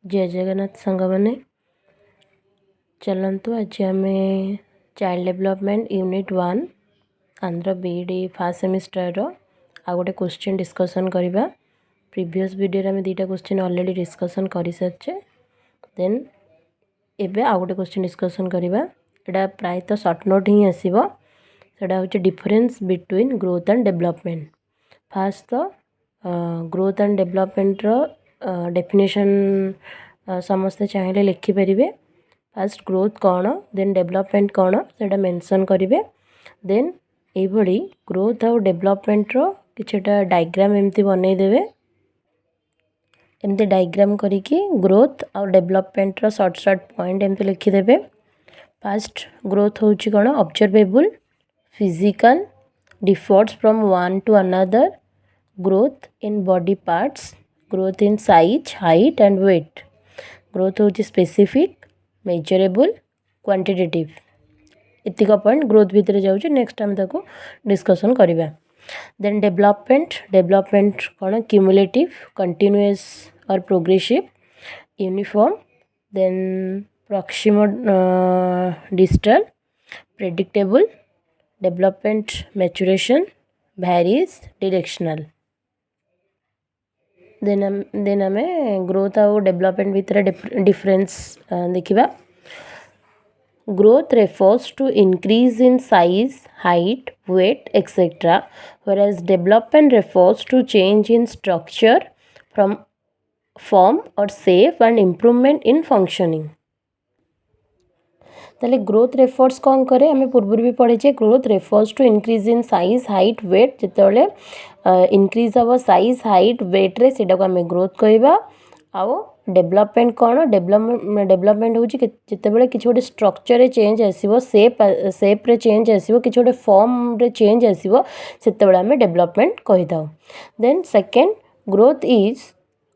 जय जगन्नाथ सांग मैंने चलतु आज आम child development unit 1 Andhra B.Ed first semester आ गोटे क्वेश्चन डिस्कसन करवा। प्रीवियस वीडियो में दुईटा क्वेश्चन ऑलरेडी डिस्कसन कर सारी देन एबे आ गोटे क्वेश्चन डिस्कसन करवा। एटा प्रायतः शॉर्ट नोट ही आसीबो। सेटा होचे difference between growth and development. First तो ग्रोथ एंड डेवलपमेंट रो डेफिनेशन समस्ते चाहिए लिखिपारे। फास्ट ग्रोथ कौन देन डेवलपमेंट कौन से मेंशन करेंगे। देन ये ग्रोथ और डेवलपमेंट रो किछटा डायग्राम एमती बनईदेवे। एमती डायग्राम करिकी ग्रोथ और डेवलपमेंट रो शॉर्ट शॉर्ट पॉइंट एमती लिखिदेवे। फास्ट ग्रोथ होची कौन observable physical differs from one to another. Growth in body parts, growth in size height and weight. Growth होची स्पेसिफिक मेजरेबल क्वांटिटेटिव। इतिक पॉइंट ग्रोथ भितर जाऊँ। नेक्स्ट टाइम ताको डिस्कसन करवा। देन डेवलपमेंट डेवलपमेंट कौन cumulative continuous और progressive uniform. Then proximal distal predictable. Development maturation varies directional. Then आम growth और डेवलपमेंट भितर डिफरेंस देखा। Growth refers to increase in size, height, weight, etc. Whereas development refers to change in structure, from form or shape and improvement in functioning. ताले growth refers कौन करे आम पूर्व भी पढ़े। Growth refers to increase in size height weight. जिते increase हम size height weight रे सेटा को आम ग्रोथ कहवा। आउ डेवलपमेंट कौन डेवलपमेंट हूँ जिते कि गोटे स्ट्रक्चर चेंज आसो सेप्रे चेंज आसो कि गोटे फॉर्म रे चेंज आसो से आम डेवलपमेंट कही था। Then second growth is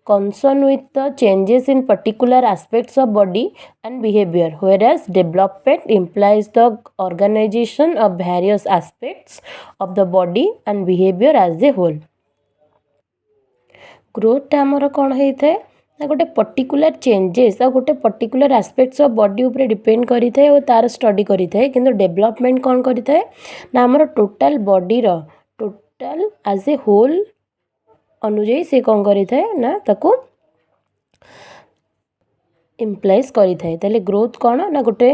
concerned with the changes in particular aspects of body and behavior, whereas development implies the organization of various aspects of the body and behavior as a whole. Growth आमर कौन होता है ना गोटे particular changes आ गोटे particular aspects of body ऊपर depend करी थाए और तार स्टडी करी थाए। किंतु डेवलपमेंट कौन करी थाए ना आमर टोटल बॉडी रो टोटल एज ए होल अनुजाई से कौन करी थाए ना ताको इम्प्लाइज करी थाए। ताले ग्रोथ कौन ना गोटे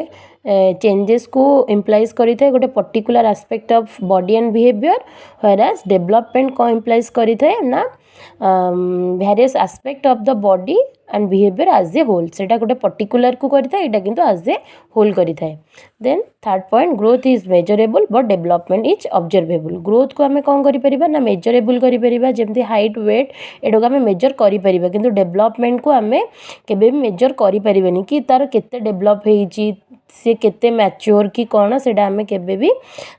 चेंजेस को इम्प्लाइज करी थाए गोटे particular aspect of body and behaviour. Whereas development कौन इम्प्लाइज करी थाए ना various aspect of the body and behaviour as a whole. सेटा गोटे पर्टिकुलर को करी थाए एटा किंतु एज ए होल करी थाए। Then third point growth is measurable but development is observable. Growth को आम कौन करि परिबा ना मेजरेबल करि परिबा। जेमती हाइट वेट एटा को आम मेजर करि परिबा। किंतु डेवलपमेंट को आम केबे भी मेजर करि परिबानी कि तार केते डेवलप हेइची से केते मैच्योर कि कौन से आम केबे भी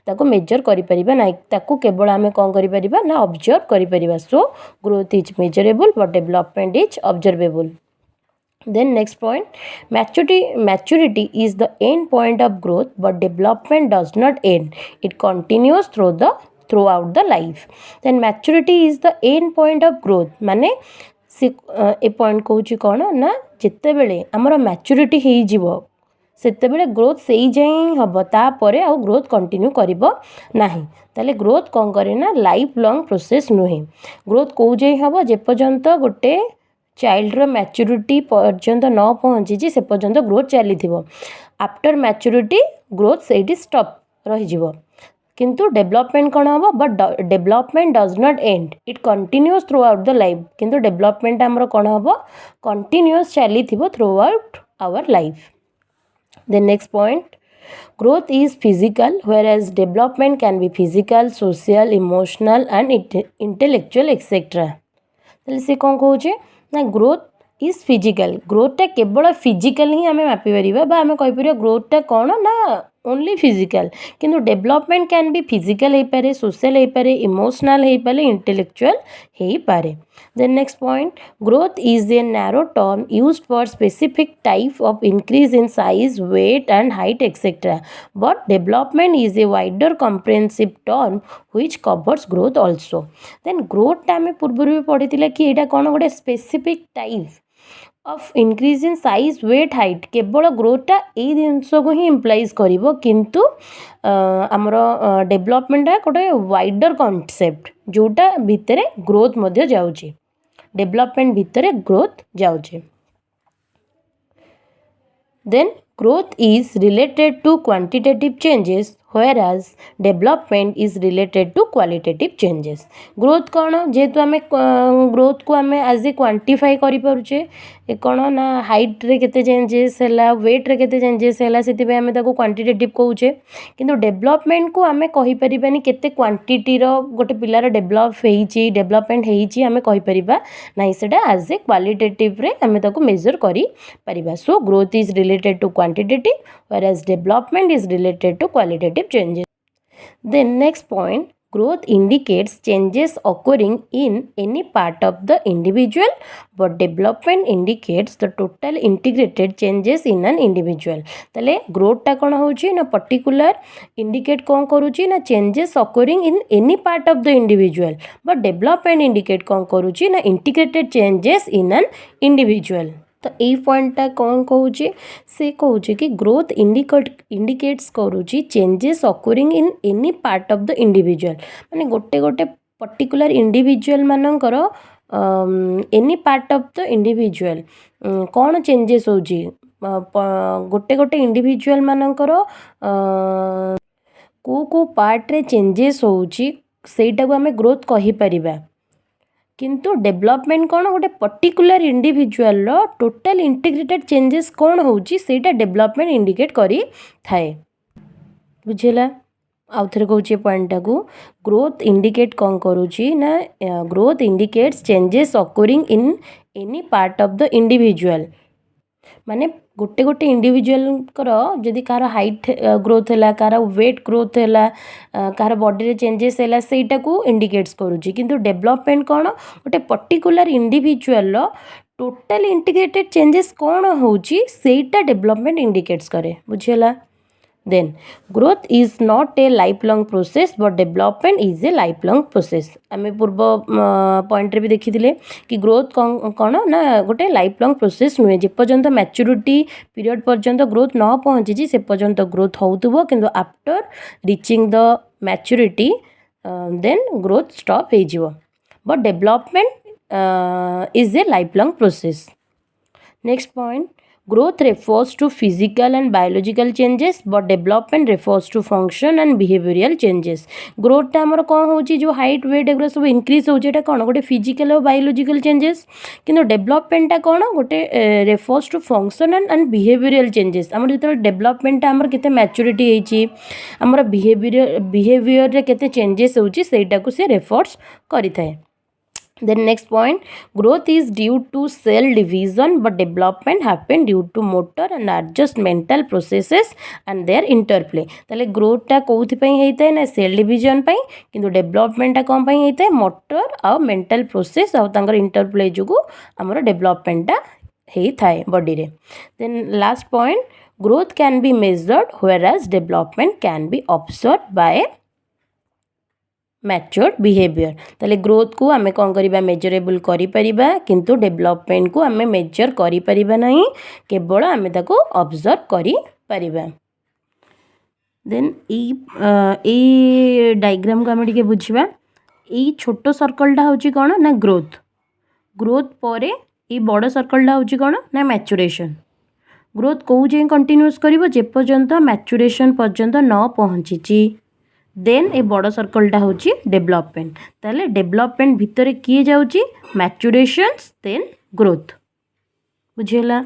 ताको मेजर करि परिबा ना। ताको केवल आम कौन करि परिबा ना ऑब्जर्व करि परिबा। So growth is measurable but development is observable. Then next point, maturity is the end point of growth, but development does not end. It continues throughout the life. Then maturity is the end point of growth. माने ए point कहूँ कौन ना जिते बेले आमर maturity हो जीवो सेते बेले ग्रोथ से ही जाए हम तापरे आ ग्रोथ कंटिन्यू करिबो नाही। ताले ग्रोथ कौन करे ना लाइफ लॉन्ग प्रोसेस नुहे। ग्रोथ कौ जाए हम जे पर्यंत गोटे चाइल्ड मैच्योरिटी पर्यंत न पहुँची से पर्यंत ग्रोथ चली। आफ्टर मैच्योरिटी ग्रोथ से स्टॉप रही। किंतु डेवलपमेंट कौन हम but development does not end, it continues throughout the life. किंतु डेवलपमेंट आमर कौन हम कंटिन्यूस चली throughout our life. Then next point growth is physical whereas development can be physical, social, emotional and intellectual etc. ताले से कौन कहूँ ना ग्रोथ इज फिजिकल। ग्रोथटा केवल फिजिकल ही आम मापी पार आम कहीपर ग्रोथटा कौन ना ओनली फिजिकल। किंतु डेवलपमेंट कैन बी फिजिकल हो पारे, सोशल हो पारे, इमोशनल हो पारे, इंटेलेक्चुअल हो पारे। Then next point growth is a narrow term used for specific type of increase in size weight and height etcetera, but development is a wider comprehensive term which covers growth also. Then ग्रोथटा आम पूर्व भी पढ़ी कि यहाँ कौन गोटे specific type of increase in size weight height केवल ग्रोथटा यही जिनस को ही इम्प्लाइज कर किंतु आमर डेभलपमेंटा गोटे वाइडर कॉन्सेप्ट जोटा भितर ग्रोथ मध्य जाउची डेभलपमेंट भितर ग्रोथ जाउची then growth is related to quantitative changes whereas development is related to qualitative changes growth कौन जेहेतु आम ग्रोथ को आम एज ए क्वांटिफाई करें कौन ना हाइट रे केते चेंजेस है वेट रे केते चेंजेस है से आम क्वांटिटेटिव कौचे किंतु डेभलपमेंट को आम कहीपरानी केते क्वांटिटी गोटे पिलार डेभलपमेंट होती आम कहीपर ना से एज ए क्वालिटेटिव रे आम मेजर कर सो growth is related to quantitative whereas development is related to qualitative changes. Then next point, growth indicates changes occurring in any part of the individual but development indicates the total integrated changes in an individual. ताले growth टा कौन होची ना particular indicate कौन करूची ना changes occurring in any part of the individual but development indicate कौन करूची ना integrated changes in an individual. तो यही पॉइंटा कौन कहूँ से कहूँ कि ग्रोथ इंडिकेट्स करुँची changes according in any part of the individual माने गोटे गोटे पर्टिकुलर इंडिविजुअल मानकर any part of the individual कौन चेंजेस होची गोटे गोटे इंडिविजुअल मानकर को पार्ट रे चेंजेस होची सेटा को आमे ग्रोथ कहि परिबा किंतु डेभलपमेंट कौन गोटे particular individual total integrated changes कौन होची सेटा डेभलपमेंट इंडिकेट करी थाए बुझेला आउ थे कहूँ पॉइंटा को ग्रोथ इंडिकेट कौन करुँची ना growth indicates changes according in any part of the individual माने गोटे गोटे इंडिविजुअल जदि कार हाइट ग्रोथ है कार वेट ग्रोथ है कार बॉडी रे चेंजेस है सेटा को इंडिकेट्स करुँची किंतु डेभलपमेंट कौन गोटे particular individual total integrated changes कौन होची सेटा डेभलपमेंट इंडिकेट्स करे बुझेला then growth is not a lifelong process but development is a lifelong process आम पूर्व पॉइंट रे भी देखी कि ग्रोथ कौन ना गोटे लाइफलंग प्रोसेस नुहे जेपर्यंत मैच्योरिटी पीरियड पर्यंत ग्रोथ न पहुँची से पर्यंत ग्रोथ होउथबो किंतु after reaching the maturity then growth stop हो जिवो but development is a lifelong process next point growth refers to physical and biological changes but development refers to function and behavioral changes growth टा हमर कौन होची जो height weight एगुरा सब increase होची एटा कौन गोटे फिजिकल और बायोलॉजिकल चेंजेस किंतु डेभलपमेंट टा कौन गोटे refers to function and behavioural changes हमर जो डेभलपमेंट टा हमर केते मैच्योरिटी होची हमर बिहेवियर रे केते चेंजेस होची सेटा को से refers करिथाय Then next point, growth is due to cell division but development happen due to motor and adjustmental processes and their interplay. ताले growth टा कोउथि पई हेइते ना cell division पई किंतु development टा कोन पई हेइते motor आ mental process आ तांगर interplay जुगु हमर development टा हेइ थाए बॉडी रे. Then last point, growth can be measured whereas development can be observed by matured behaviour ताले ग्रोथ को आम कौन करवा मेजरेबल करिपरिबा किंतु डेभलपमेंट को आम मेजर करिपरिबा नहीं केवल आम ताको ऑब्जर्व करिपरिबा देन ए डायग्राम को आम टिके बुझिबा ए छोट सर्कलटा होची कौन ना ग्रोथ ग्रोथ परे ए बड़ सर्कलटा होची कौन ना मैच्योरेशन ग्रोथ कौ जाए कंटिन्यूस करिवो जे पर्यंत मैच्योरेशन पर्यंत न पहुँची देन ए बड़ सर्कलटा होची डेभलपमेंट ताले डेभलपमेंट भितर किए जाउची मैच्योरेशंस देन ग्रोथ बुझेला